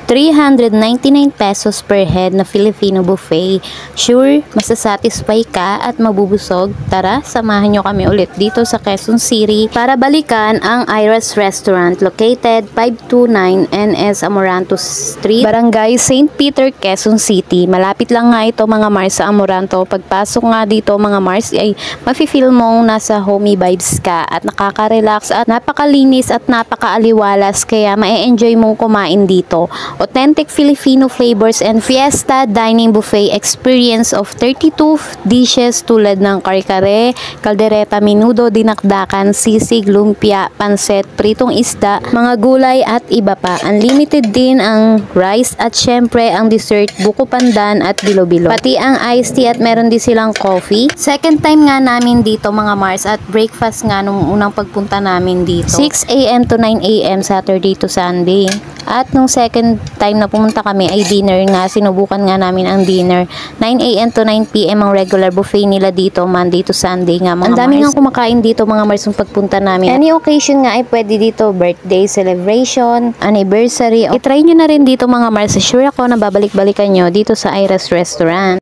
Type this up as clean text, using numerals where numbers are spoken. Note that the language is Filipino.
399 pesos per head na Filipino buffet. Sure, masasatisfy ka at mabubusog? Tara, samahan nyo kami ulit dito sa Quezon City para balikan ang Ira's Restaurant located 529 NS Amoranto Street, Barangay St. Peter, Quezon City. Malapit lang nga ito mga Mars sa Amoranto. Pagpasok nga dito mga Mars ay mafe-feel mong nasa homey vibes ka at nakaka-relax at napakalinis at napakaaliwalas kaya ma-enjoy mong kumain dito. Authentic Filipino flavors and fiesta dining buffet experience of 32 dishes tulad ng kare-kare, kaldereta, menudo, dinakdakan, sisig, lumpia, panset, pritong isda, mga gulay at iba pa. Unlimited din ang rice at syempre ang dessert, buko pandan at bilo-bilo. Pati ang iced tea at meron din silang coffee. Second time nga namin dito mga Mars at breakfast nga nung unang pagpunta namin dito. 6 AM to 9 AM Saturday to Sunday. At nung second time na pumunta kami ay dinner nga. Sinubukan nga namin ang dinner. 9 AM to 9 PM ang regular buffet nila dito Monday to Sunday nga mga Mars. Ang dami nga kumakain dito mga Mars yung pagpunta namin. Any occasion nga ay pwede dito. Birthday celebration, anniversary. I-try nyo na rin dito mga Mars. Sure ako na babalik-balikan nyo dito sa Ira's Restaurant.